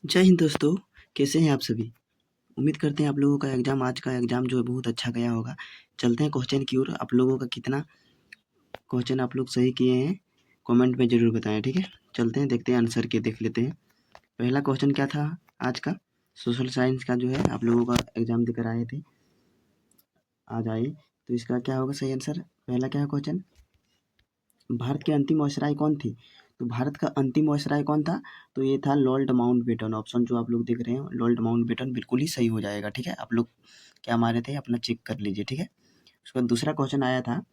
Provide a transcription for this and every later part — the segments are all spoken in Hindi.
जय हिंद दोस्तों, कैसे हैं आप सभी। उम्मीद करते हैं आप लोगों का एग्ज़ाम आज का एग्ज़ाम जो है बहुत अच्छा गया होगा। चलते हैं क्वेश्चन की ओर। आप लोगों का कितना क्वेश्चन आप लोग सही किए हैं कमेंट में ज़रूर बताएं, ठीक है। चलते हैं, देखते हैं, आंसर के देख लेते हैं। पहला क्वेश्चन क्या था आज का? सोशल साइंस का जो है आप लोगों का एग्ज़ाम देकर आए थे, आज आए। तो इसका क्या होगा सही आंसर? पहला क्या है क्वेश्चन? भारत की अंतिम वायसराय कौन थी? तो भारत का अंतिम वायसराय कौन था? तो ये था लॉर्ड माउंटबेटन। ऑप्शन जो आप लोग देख रहे हैं लॉर्ड माउंटबेटन बिल्कुल ही सही हो जाएगा, ठीक है। आप लोग क्या मारे थे अपना चेक कर लीजिए, ठीक है। उसके बाद दूसरा क्वेश्चन आया था,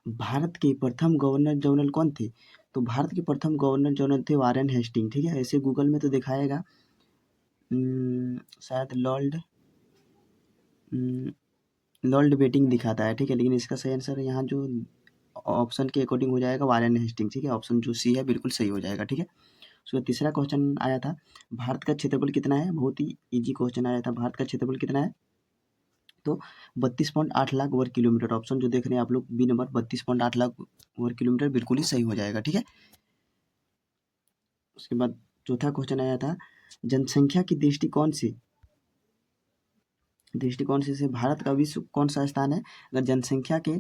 भारत के प्रथम गवर्नर जनरल कौन थे? तो भारत के प्रथम गवर्नर जनरल थे वारेन हेस्टिंग, ठीक है। ऐसे गूगल में तो दिखाएगा शायद लॉर्ड बेटिंग दिखाता है, ठीक है। लेकिन इसका सही आंसर यहाँ जो ऑप्शन के अकॉर्डिंग हो जाएगा वारेन हेस्टिंग, ठीक है। ऑप्शन जो सी है बिल्कुल सही हो जाएगा, ठीक है। उसके बाद तीसरा क्वेश्चन आया था, भारत का क्षेत्रफल कितना है? बहुत ही इजी क्वेश्चन आया था, भारत का क्षेत्रफल कितना है? तो 32.8 लाख वर्ग किलोमीटर। ऑप्शन जो देख रहे हैं आप लोग बी नंबर 32.8 लाख वर्ग किलोमीटर बिल्कुल ही सही हो जाएगा, ठीक है। उसके बाद चौथा क्वेश्चन आया था, जनसंख्या की दृष्टिकोण से भारत का विश्व कौन सा स्थान है? अगर जनसंख्या के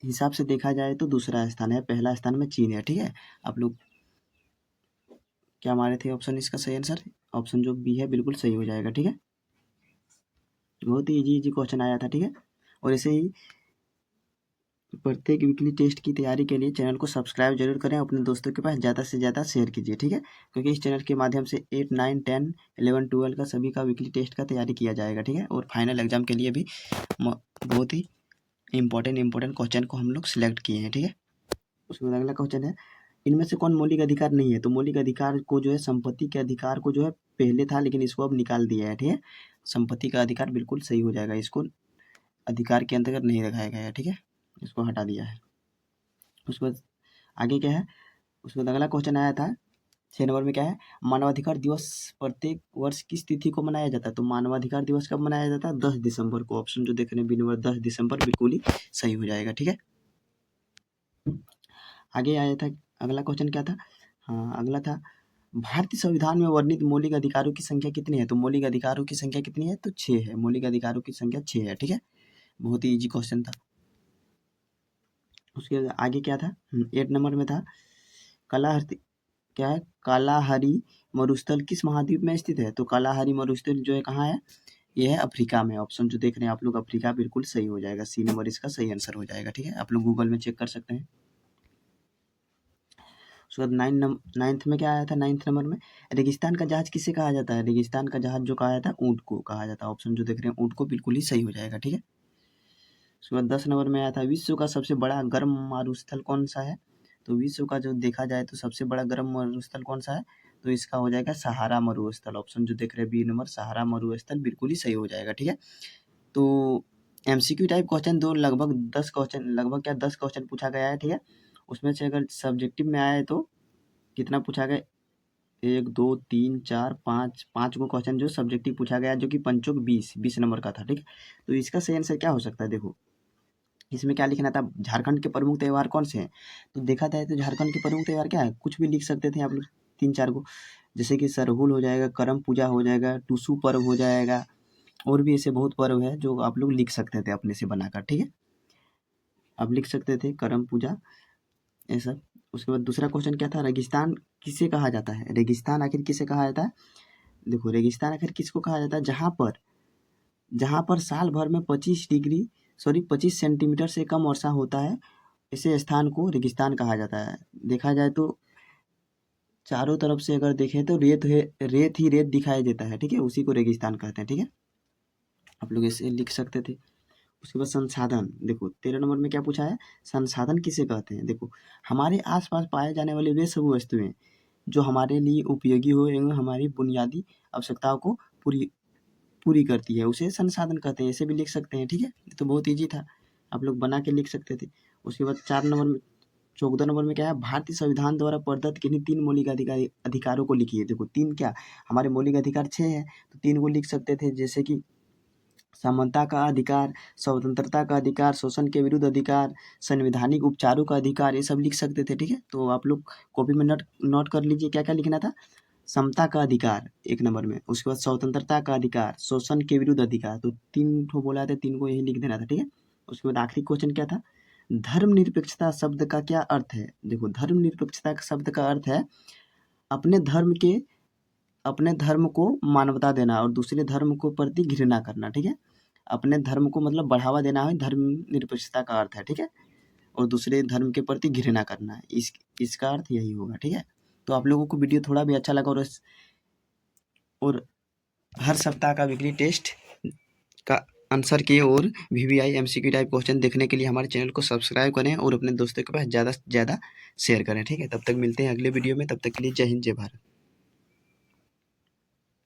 हिसाब से देखा जाए तो दूसरा स्थान है, पहला स्थान में चीन है, ठीक है। आप लोग क्या मारे थे ऑप्शन इसका सही आंसर? ऑप्शन जो बी है बिल्कुल सही हो जाएगा, ठीक है। बहुत ही इजी क्वेश्चन आया था, ठीक है। और ऐसे ही प्रत्येक वीकली टेस्ट की तैयारी के लिए चैनल को सब्सक्राइब जरूर करें, अपने दोस्तों के पास ज़्यादा से ज़्यादा शेयर कीजिए, ठीक है। क्योंकि इस चैनल के माध्यम से 8, 9, 10, 11, 12 का सभी का वीकली टेस्ट का तैयारी किया जाएगा, ठीक है। और फाइनल एग्जाम के लिए भी बहुत ही इंपॉर्टेंट क्वेश्चन को हम लोग सिलेक्ट किए हैं, ठीक है। उसके बाद अगला क्वेश्चन है, इनमें से कौन मौलिक अधिकार नहीं है? तो मौलिक अधिकार को जो है संपत्ति के अधिकार को जो है पहले था, लेकिन इसको अब निकाल दिया है, ठीक है। संपत्ति का अधिकार बिल्कुल सही हो जाएगा, इसको अधिकार के अंतर्गत नहीं रखाया गया है, ठीक है। इसको हटा दिया है। उसके बाद आगे क्या है? उसके बाद अगला क्वेश्चन आया था 6 नंबर में, क्या है? मानवाधिकार दिवस प्रत्येक वर्ष किस तिथि को मनाया जाता है? तो मानवाधिकार दिवस कब मनाया जाता है? 10 दिसंबर को। ऑप्शन जो देख रहे हैं बी नंबर 10 दिसंबर बिल्कुल ही सही हो जाएगा, ठीक है। आगे आया था, अगला क्वेश्चन क्या था? हाँ, अगला था, भारतीय संविधान में वर्णित मौलिक अधिकारों की संख्या कितनी है? तो मौलिक अधिकारों की संख्या कितनी है? तो 6 है। मौलिक अधिकारों की संख्या 6 है, ठीक है। बहुत ही इजी क्वेश्चन था। उसके आगे क्या था? 8 नंबर में था, कालाहस्ती क्या है? कालाहारी मरुस्थल किस महाद्वीप में स्थित है? तो कालाहारी मरुस्थल जो है कहाँ है? ये है अफ्रीका में। ऑप्शन जो देख रहे हैं आप लोग अफ्रीका बिल्कुल सही हो जाएगा, सी नंबर इसका सही आंसर हो जाएगा, ठीक है। आप लोग गूगल में चेक कर सकते हैं। उसके बाद नाइन्थ में क्या आया था? 9th नंबर में, रेगिस्तान का जहाज किसे कहा जाता है? रेगिस्तान का जहाज जो कहा जाता है ऊँट को कहा जाता है। ऑप्शन जो देख रहे हैं ऊँट को बिल्कुल ही सही हो जाएगा, ठीक है। उसके बाद 10 नंबर में आया था, विश्व का सबसे बड़ा गर्म मरुस्थल कौन सा है? तो विश्व का जो देखा जाए तो सबसे बड़ा गर्म मरुस्थल कौन सा है? तो इसका हो जाएगा सहारा मरुस्थल। ऑप्शन जो देख रहे हैं बी नंबर सहारा मरुस्थल बिल्कुल ही सही हो जाएगा, ठीक है। तो एमसीक्यू टाइप क्वेश्चन दो लगभग 10 क्वेश्चन, लगभग क्या 10 क्वेश्चन पूछा गया है, ठीक है। उसमें से अगर सब्जेक्टिव में आए तो कितना पूछा गया? 1, 2, 3, 4, 5 गो क्वेश्चन जो सब्जेक्टिव पूछा गया, जो कि पंचोक 20 नंबर का था, ठीक है। तो इसका सही आंसर क्या हो सकता है? देखो इसमें क्या लिखना था, झारखंड के प्रमुख त्योहार कौन से हैं? तो देखा जाए तो झारखंड के प्रमुख त्योहार क्या है? कुछ भी लिख सकते थे आप लोग 3-4 गो, जैसे कि सरहुल हो जाएगा, करम पूजा हो जाएगा, टूसू पर्व हो जाएगा, और भी ऐसे बहुत पर्व है जो आप लोग लिख सकते थे अपने से बनाकर, ठीक है। आप लिख सकते थे करम पूजा, ये सब। उसके बाद दूसरा क्वेश्चन क्या था, रेगिस्तान किसे कहा जाता है? रेगिस्तान आखिर किसे कहा जाता है? देखो रेगिस्तान आखिर किसको कहा जाता है? जहाँ पर साल भर में 25 सेंटीमीटर से कम वर्षा होता है, ऐसे स्थान को रेगिस्तान कहा जाता है। देखा जाए तो चारों तरफ से अगर देखें तो रेत ही रेत दिखाई देता है, ठीक है। उसी को रेगिस्तान कहते हैं, ठीक है। आप लोग ऐसे लिख सकते थे। उसके बाद संसाधन, देखो 13 नंबर में क्या पूछा है, संसाधन किसे कहते हैं? देखो हमारे आसपास पाए जाने वाले वे सब वस्तुएं जो हमारे लिए उपयोगी हो एवं हमारी बुनियादी आवश्यकताओं को पूरी पूरी करती है, उसे संसाधन कहते हैं। ऐसे भी लिख सकते हैं, ठीक है। ये तो बहुत ईजी था, आप लोग बना के लिख सकते थे। उसके बाद 4 नंबर में 14 नंबर में क्या है, भारतीय संविधान द्वारा प्रदत्त किन्हीं 3 मौलिक अधिकारों को लिखिए। देखो 3 क्या, हमारे मौलिक अधिकार 6 हैं, तो 3 को लिख सकते थे, जैसे कि समानता का अधिकार, स्वतंत्रता का अधिकार, शोषण के विरुद्ध अधिकार, संवैधानिक उपचारों का अधिकार, ये सब लिख सकते थे, ठीक है। तो आप लोग कॉपी में नोट नोट कर लीजिए क्या क्या लिखना था। समता का अधिकार 1 नंबर में, उसके बाद स्वतंत्रता का अधिकार, शोषण के विरुद्ध अधिकार, तो 3 ठो बोला था, 3 को यही लिख देना था, ठीक है। उसके बाद आखिरी क्वेश्चन क्या था, धर्मनिरपेक्षता शब्द का क्या अर्थ है। देखो धर्मनिरपेक्षता शब्द का अर्थ है अपने धर्म को मान्यता देना और दूसरे धर्म को प्रति घृणा करना, ठीक है। अपने धर्म को मतलब बढ़ावा देना है, धर्मनिरपेक्षता का अर्थ है, ठीक है। और दूसरे धर्म के प्रति घृणा करना है, इसका अर्थ यही होगा, ठीक है। तो आप लोगों को वीडियो थोड़ा भी अच्छा लगा और हर सप्ताह का वीकली टेस्ट का आंसर किए और VVI MCQ टाइप क्वेश्चन देखने के लिए हमारे चैनल को सब्सक्राइब करें और अपने दोस्तों के पास ज़्यादा से ज़्यादा शेयर करें, ठीक है। तब तक मिलते हैं अगले वीडियो में, तब तक के लिए जय हिंद जय भारत।